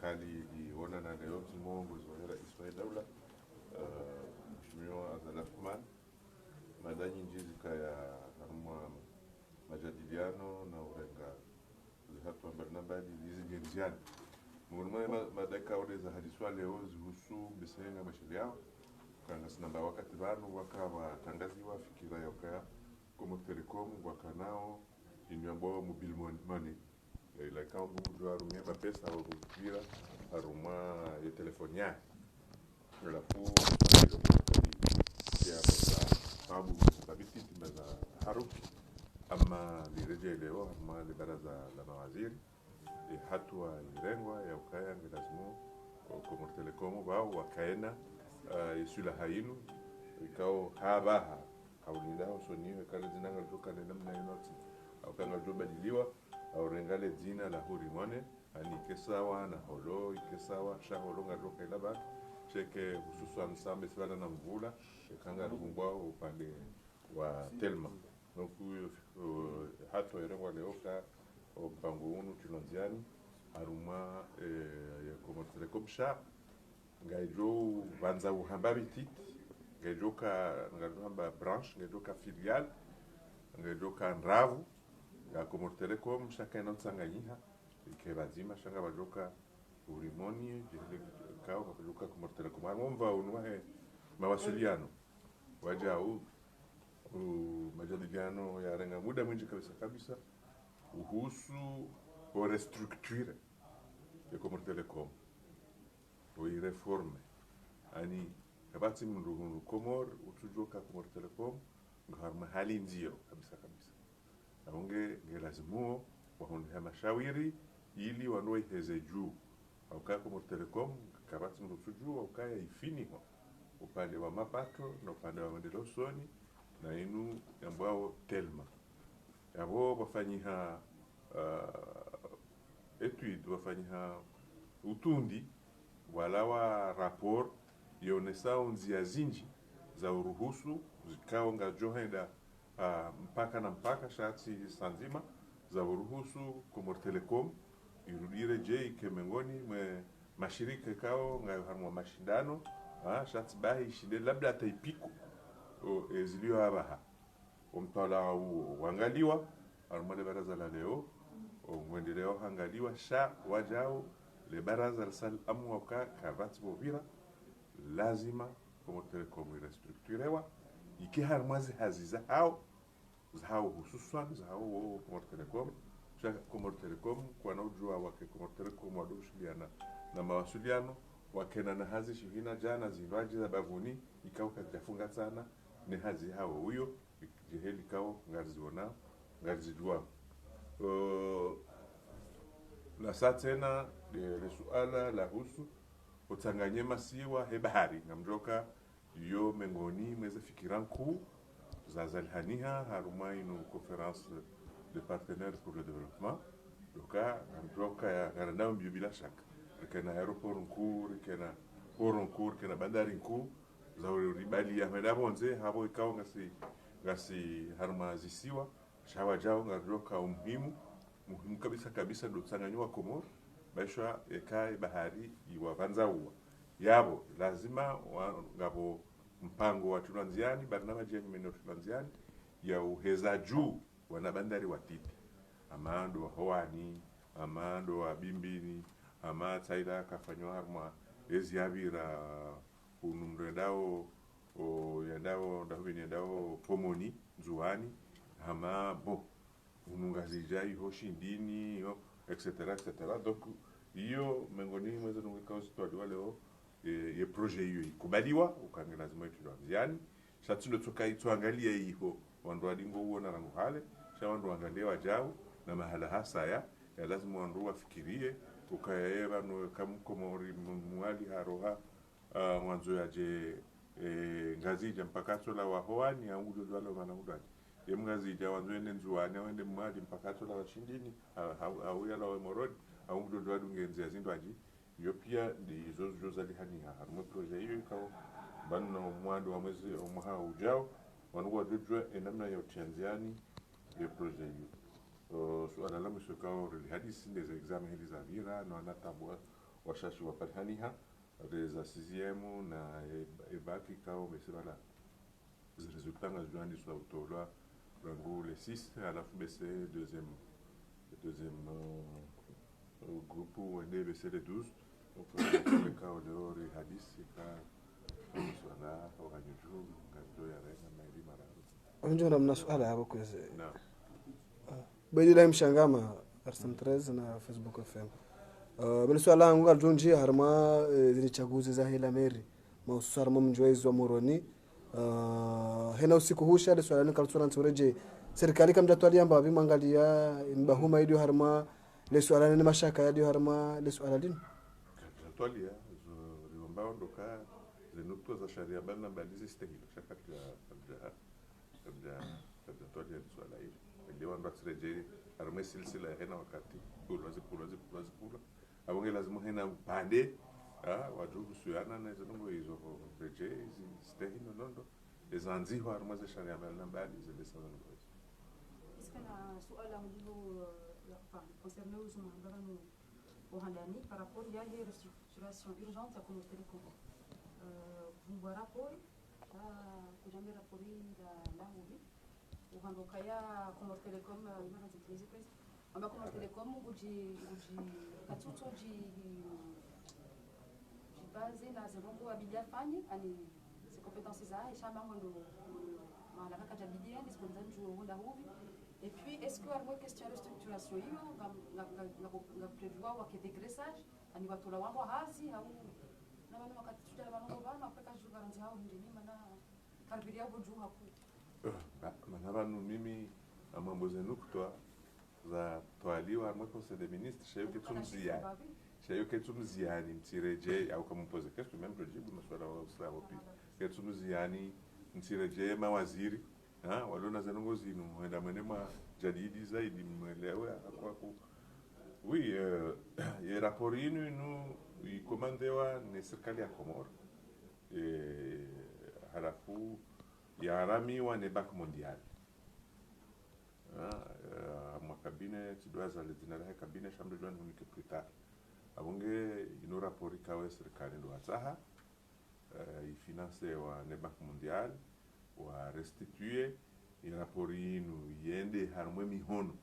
serikali iliona na leo kiongozi wa Rais Daula Mheshimiwa Azal Othman mada nyingi zikaya haruma majadiliano na urenga zihatu mbalimbali zizingenziana mwana madaka ule za hadiswa leo zihusu bisenga mashiri yao kana sinamba wakati banu wakawa tangaziwa fikira yoka como telecom wakanao inyambo mobile money ila kama mtu arumia pesa au kupira aruma ya telefoni yake la pu ya sababu thabiti timaza haruki ama lireje leo ama libaraza la mawaziri hatua irengwa ya ukaya ngelazimu como telecom wao wakaena isula hainu ikao habaha haulida usoniwe kale zinanga luka na namna inoti au kanga jobadiliwa au rengale jina la hurimone ani kesawa na holo ikesawa shaholo ngaroka ilaba cheke hususan sambe sibana na mvula kanga rumbwa upande wa Telma donc hato erengwa leoka mpango unu tilonziani aruma ya como telecom sha ngaijo banza uhamba bititi ngaijo ka ngamba branche ngaijo ka filiale ngaijo ka nravu ya como telecom shaka inansanganyika ikebazima shanga bajoka urimoni jile kao bajoka como telecom aromba unwahe mawasiliano wajao majadiliano ya renga muda mwingi kabisa uhusu o restructure ya como telecom o reforme ani kabati mndu komor utujoka como telecom ngharma hali ndio kabisa aunge ngelazimu wahonde mashawiri ili wanoi heze juu au como telecom kabati mndu tujua ukaya ifiniho upande wa mapato na upande wa maendeleo soni na inu ambao Telma yabo wafanyiha etude wafanyiha utundi walawa rapport yonesa unzia zinji za uruhusu zikao ngajohenda mpaka na mpaka shati sanzima za uruhusu como telecom irudire je ikemengoni mwe mashirika kao ngaharmwa mashindano shati bahi shinde labda ataipiko ezilio abaha umtala wangaliwa arumale baraza la leo mwendeleo hangaliwa sha wajao le baraza sal amwaka kabati bovira lazima como telecom restructurewa ikiharmazi haziza hao hususan hao como telecom kwa naujua wake como telecom wadoshiliana na mawasiliano wakena na hazi shihina jana zivaji za bavuni ikao kajafunga sana ni hazi hao huyo jeheli kao ngaziona ngazijua la satena le suala la husu utanganye masiwa he bahari ngamjoka yo mengoni mweze fikiran ku za zalhaniha haruma inu conference de partenaires pour le développement doka ngamjoka ya garanda bila shaka kana aeroport nku kana port kana bandari nku za ribali ya medabonze habo ikao ngasi haruma zisiwa shawa jao ngajoka muhimu kabisa ndo tsanganywa Komoro baishwa ekai bahari iwavanza uwa yabo lazima ngabo mpango wa tunanziani barnamaji ya nyumeno tunanziani ya uheza juu wana bandari watiti amando wa hoani amando wa bimbini ama taida kafanywa harma ezi abira unumredao yandao pomoni zuani ama bo unungazija iho shindini yo etc donc iyo mengoni mweze nungikao situadiwa leo ye projet hiyo ikubaliwa ukange lazima tuanziani shatindo tuangalia hiyo wandu adingo uona rangu hale sha wandu angalia wajao na mahala hasa ya lazima wandu wafikirie ukayaeva no kamkomori mwali haroha mwanzo yaje ngazija mpakato la wahoani au ndio wale wanaudani yemngazija wanzwene nzuwane wende mwali mpakato la washindini au yala wa morodi au ndio wale ngenzia zindwaji yo pia ndizo zozali haniha harimo projet hiyo ikao bano mwando wa mwezi omha ujao wanugwa dujwe enamna ya utianziani ya projet hiyo suala la mshukao hadisi ndeze examen hizi za vira na wanatabwa washashi wapalhaniha za sixième na ebaki kao mesema la résultats ngazwani soit utolwa rangu le 6 alafu bese deuxième groupe wende bese le 12 donc le kao leo ri hadisi ka swala wakanyuju ngado ya rena maili mara unjona mna swala hapo kweze na bedila mshangama Arsene 13 na Facebook FM bila swala langu aljonji harma zile chaguzi za hila meri mahususa mjwezi wa Moroni hena usiku husha ile swala nikalsura ntureje serikali kamjatwali amba bimwangalia mbahuma idio harma le swala ni mashaka yadio harma le swala lini katwali ya riomba ondoka zinukto za sharia bana balizi stahili shakati ya kabla twali ya swala hili ndio ndo tureje harma silsila hena wakati kula abonge lazima hena pande wajubu suyana na zongo hizo reje stahili nondo ezanziho harma za sharia bana bali zile sana كان سؤال عنده concernant aux gens au Handani par rapport à la restructuration urgente à Commerce Télécom. Vous voyez rapport que jamais rapporté la Houbi au Handokaya Commerce Télécom il m'a dit que on va Commerce Télécom où j'ai à tout ça j'ai basé na zero habilia fanye ani ses compétences ça et chama ndo mala kaka jabidia disponzani jo honda Houbi. Et puis, est-ce que la question de structuration, il prévoit un dégraissage, il y a tout le monde hazi, manavanu mimi mambo zenu kutoa za toaliwa mwe conseil des ministres shayo ketumziani mtireje au kama mpoze question même projibu maswala wa usawa pia ketumziani mtireje mawaziri walona zanongo zinu mwenda mwenema jadidi zaidi mwelewe kwa oui ye rapport yinu inu ikomandewa ni serikali ya Komoro halafu yaramiwa ne Bank Mondial mwa kabine tidwaza le dinara kabine chambre de l'unique plus tard abonge ino rapport ikawe serikali ndo ataha ifinance wa ne Bank Mondial wa restituer irapori inu yende harmwe mihono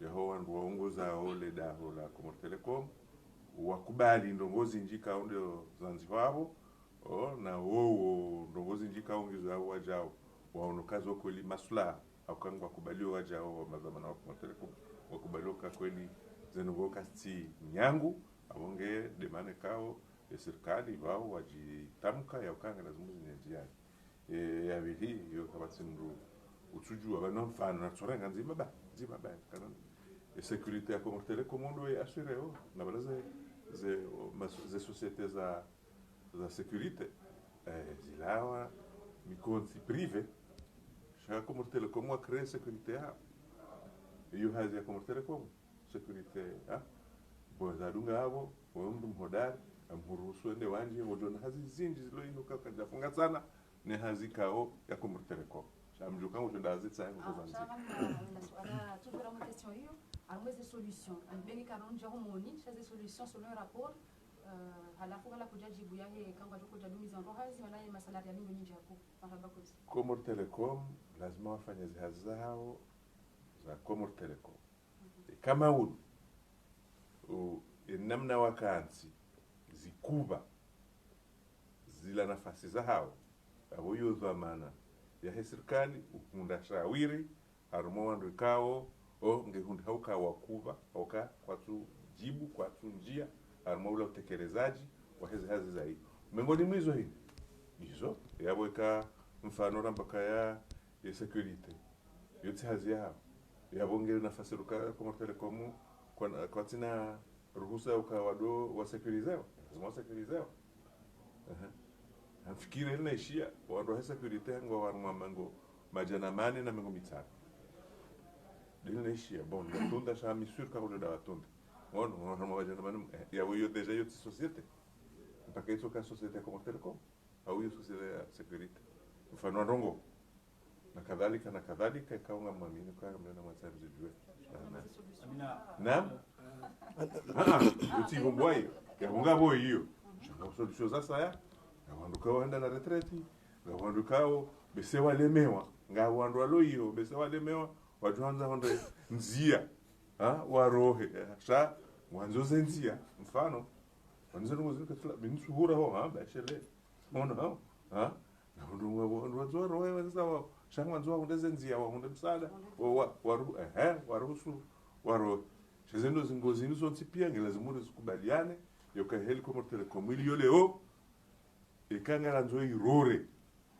yaho wandu waongoza ole daho la Commerce Telecom wakubali ndongozi njika onde Zanzibar na wowo ndongozi njika ongezo hao wajao waonokazo kweli masula akangwa kubaliwa wajao wa mazamana wa Commerce Telecom wakubaliwa kweli zenongoka sti nyangu abonge demane kao serikali wao wajitamka ya ukanga lazima zinyajiani ya vili yo kabatsindu utujua bana mfano na tsorenga nzima ba kana sécurité ya Commerce Telecom ndo ya assuré na balaze ze sociétés za sécurité zilawa mikonti privé cha Commerce Telecom wa créer sécurité ya yo hazi ya Commerce Telecom sécurité boza dunga hapo mtu mhodari amhuruhusu ende wanje wojona hazi zinji zilo inuka kajafunga sana ne hazi kao ya Commerce Telecom chamjuka ngo ndazi tsaye ngo zanzi ala toujours une question hiyo almweze solution albengi karonja homoni chaze solution selon un rapport halafu kala kujajibu yake kanga joko jadumiza ndo hazi wanaye masalari ya nyingi hapo mahaba kwa Commerce Telecom lazima wafanye zihazi zao za Commerce Telecom kama huu namna wakanzi zikuba zila nafasi za hao abo yo dhamana ya serikali ukunda shawiri harmo wandu kao ngehunda hauka wakuba hauka kwa tu jibu kwa tu njia harmo ule utekelezaji wa hizi hazi zaidi miongoni mwizo hizo yabweka mfano rambaka ya security yote hazi yao yabonge nafasi ruka Commerce Telecom kwa tina ruhusa ukawado wasekurizewa lazima wasekurizewa nafikiri ile naishia wado security ngo warumambo majana mane na mengo mitatu dile naishia bon tunda sha misur ka ule da tunda ono no majana mane ya huyo deja yote societe mpaka hizo ka societe Commerce Telecom au hiyo societe ya security mfano rongo na kadhalika ikaunga mwamini kwa mna mwanzo mzijue na uti ngombwayo ngabo hiyo shanga solution sasa ya ngawandukao enda la retreti ngawandukao bese walemewa ngawandwalo hiyo bese walemewa watuanza honde nzia warohe sha mwanzo zenzia mfano wanzo ngozika tula binsuhura ho bashele mona na ndo wazo rohe sasa shanga mwanzo honde zenzia wa honde msada waru waruhusu waro shezendo zingozini zonsi pia ngelazimu zikubaliane yoka Helicom Telecom ilio leo ikangara nzo irore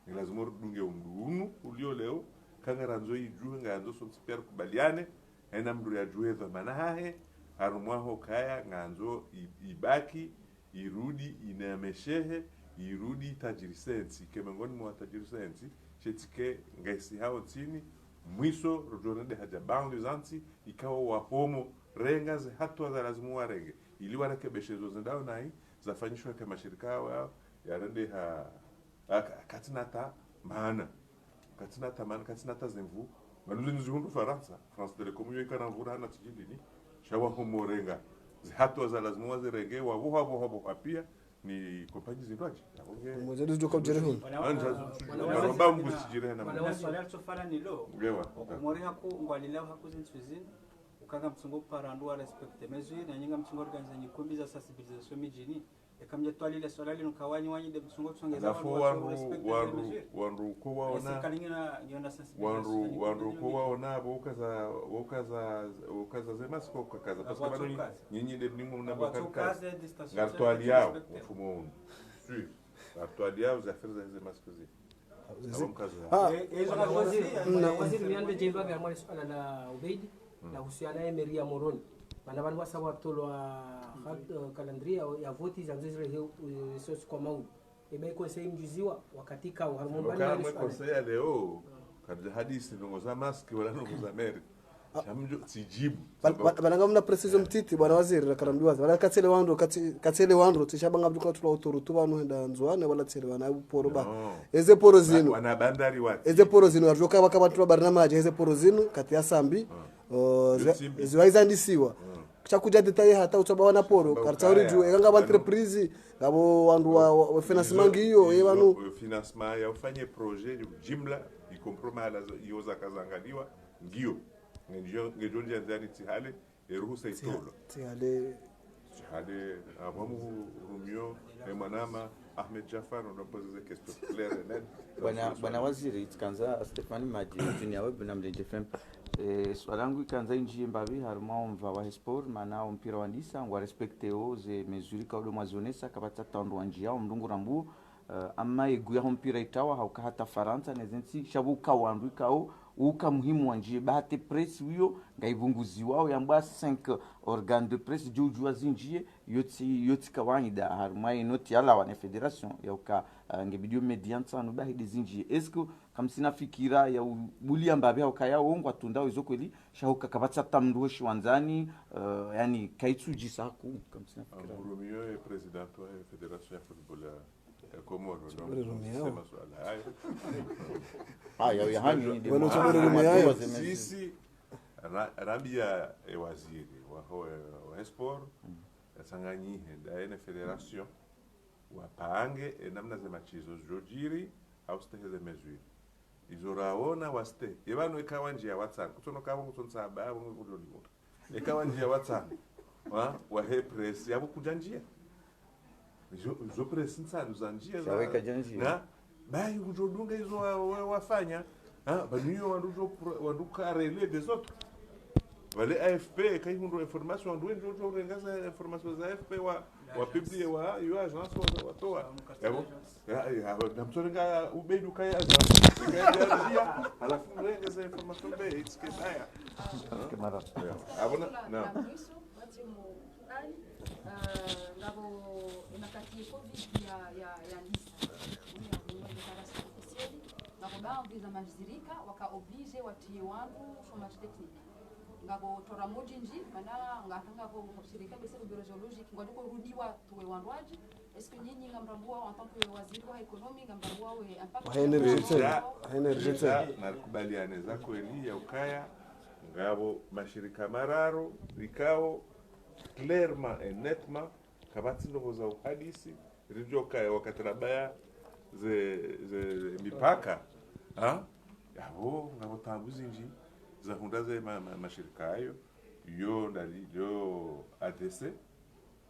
ngelazimu dunge umdunu ulio leo kangara nzo ijue nganzo sonsi pia kubaliane ena mdu ya jue dhamana hahe harumwaho kaya nganzo ibaki irudi inameshehe irudi tajiri sensi kemengoni mwa tajiri sensi shetike ngaisi hao tini mwiso rojonede haja bound zanti ikawa wahomo renga ze hatua za lazimu warenge ili warekebeshe zo zendao nai zafanyishwa kwa mashirika yao yarende katinata maana katinata zemvu manuzi nzundu France Telecom yo ikana mvura hana tijindini shawa homo renga ze hatua za lazimu wazirenge wabo pia ni kompanyi zindwaji mmoja ndio kwa jerehun wanaba mgusijire na wana swali alchofana nilo okomori hako ngwalilao hako zintsuzini ukanga mtsungo parandwa respect mesure na nyinga mtsungo organize nyikombi za sensibilisation mijini ekamje twalile swali lino kawanyi wanyi de mtsungo tsongeza wandu ko waona wandu ko waona bokaza zemasko kaza paske nyinyi de nimu mnabaka ngatwali yao mfumo sui ngatwali yao za fedha zemasko zi waziri miande jemba ga mwali swala la ubeidi na husiana Emery ya Moroni bana bantu basaba tolwa calendria ya voti za zile sosi kwa mau ebe conseil mjuziwa wakati ka harmombani kama conseil leo kabla hadithi ndongoza maski wala ndongoza Emery chamjo sijibu bana mna precision mtiti bwana waziri na karambiwazi wala katsele wandro tishabanga bduka tula autorutu banu henda nzwane wala tsele bana poro ba eze poro zinu wana bandari wati eze poro zinu arjoka bakaba barnamaje eze poro zinu kati ya sambi ziwaizandisiwa chakuja detaye hata utsoba wana poro kartauri ju ekanga ba entreprise ngabo wandu wa financement hiyo yebanu financement ya ufanye projet jumla ikompromala yoza kazangaliwa ngio ngejonja ndani tihale eruhusa itolo tihale abamu rumio emanama Ahmed Jafar on pose des questions claires net bwana waziri tkanza Stefani Maji junior web na mdenje FM swalangu ikanza inji mbavi haruma mva wa sport mana mpira wa ndisa ngwa respecte ze mesure ka udomwa zonesa kapata tando anjia mndungu rambu amma iguya mpira itawa hauka hata Faransa nezensi shabuka wandu kao uka muhimu wanjie bahate presse wiyo ngaivunguzi wao yamba 5 organes de presse juju azinjie yoti kawaida haruma inoti ala wa federation yauka ngebidio medianta no bahide zinjie esko kamsina fikira ya bulia mbabe haukaya wongwa tundao izokweli shahuka kabatsa tamnduwe shwanzani yani kaitsuji saku kamsina fikira Romeo president wa federation ya football ya Komoro ndio sema swala hayo ya hani ndio sisi rabia waziri wa sport yasanganyihe da federation wapange namna za machizo jojiri au steheze mesure izoraona waste yebano ikawa njia WhatsApp kutonoka bongo tsonsaba bongo kudoliwo ikawa njia WhatsApp wa he press yabo kujanjia zo press nsanu za njia shaweka janjia na bai kujodunga hizo wafanya baniyo wanduka relais des autres wale AFP kai hundo information ndio ndio rengaza information za AFP wa publier wa yo agence wa toa yabo na mtorenga ubedu kai agence kai alafu rengaza information be itske baya kamera abona na ngabo inakati covid ya ndisa ngabo baadhi za mazirika wakaoblige watie wangu chômage technique ngabo tora mojinji mana ngatanga ko shirika bese biologique ngado ko rudiwa tuwe wanwaji est-ce que nyinyi ngamrambua en tant que waziri wa economy ngamrambua we impact energy na kubaliane za kweli ya ukaya ngabo mashirika mararo vikao clairement et nettement kabati ndogo za uhadisi rijoka wakatrabaya ze mipaka yabo ngabo tambuzi nji za hunda ze mashirika hayo yo ndali yo ADC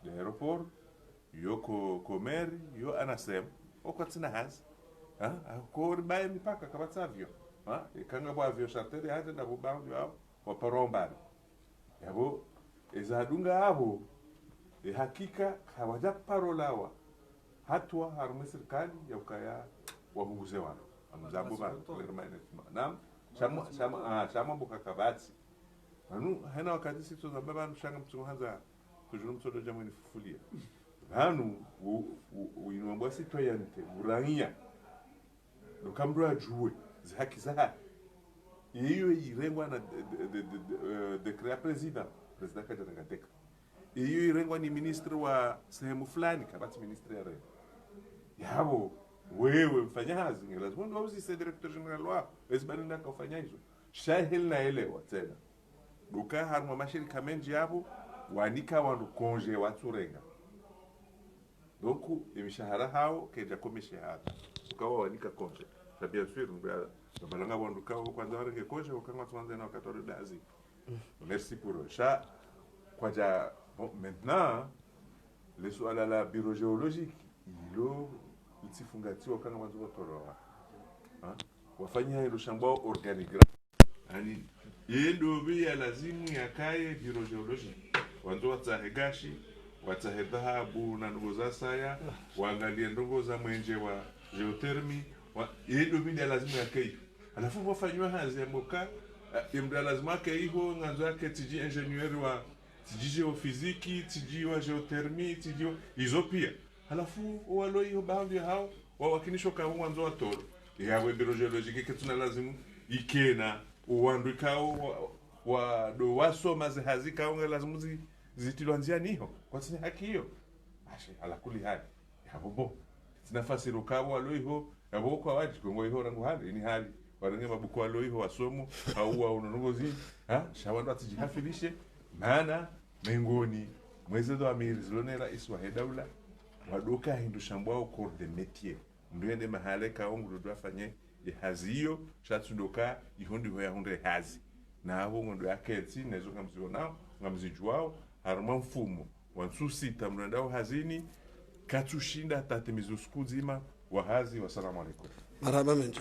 de aeroport yo komeri yo anasem okatsina hazi ko ribaye mipaka kabatsavyo ikanga bwa avyo charter hata na bubangu yao waparombani yabo ezadunga abo hakika hawajaparolawa hatwa harume serikali ya ukaya wahunguze wano amzambo bana nam chama mboka kabati anu hena wakati sito za baba nushanga mtungo hanza kujuru mtoto jamwe nifufulia hanu uinwambwa citoyente urania dokamdwa ajuwe zihaki zaha iyo irengwa na decret president kajarangateka iyo irengwa ni ministri wa sehemu fulani kabati ministri ya rengo yabo wewe mfanyazi lazima ndio usise director general wao ezibani ndaka ufanya hizo shahil na elewa tena duka harma mashirika menji yabo wanika wandu konje waturenga donc imishahara hao keja komishahara ukawa wanika konje ça bien sûr balanga wandu kawo kwanza warenge konje ukanga tuanze na wakatoro dazi merci pour ça kwaja bon maintenant le swala la bureau géologique ilo utifungatiwa kanga mwanzo watoroa wafanya hilo shambao organigram yani yendo bia lazimu yakaye bureau géologique wanzo watahegashi watahedhabu na ndogo za saya waangalie ndogo za mwenje wa geothermy yendo bia lazimu yakaye alafu wafanywa hazi ya mboka imda lazima yake hiyo nganzo yake tiji ingenieur wa tiji geophysique tiji wa geothermy tiji hizo pia halafu walo hiyo baadhi hao wawakinisho kwa mwanzo wa toro yawe bureau géologique ketuna lazimu ikena uandikao wa do wasoma zihazika unga lazimu zitilwanzia niho kwa sini haki hiyo ashe alakuli hali yabobo sinafasi rukabo walo hiyo yabo kwa waji kongo hiyo rangu hali ni hali warange mabuko walo hiyo wasomo au wa unongozi shawando atijihafilishe maana mengoni mwezi wa amiri zilone rais wa daula wadoka hindu shambao corps de métier nduende mahale kaongo ndo afanye haziyo shatundoka ihondi hoya hunde hazi na abo ndo yaketi nezo ngamziwa nao ngamzijuao haruma mfumo wansu sita mrandao hazini katushinda tatemizo skuzima wa hazi. Wasalamu alaykum. Marhaba menjo.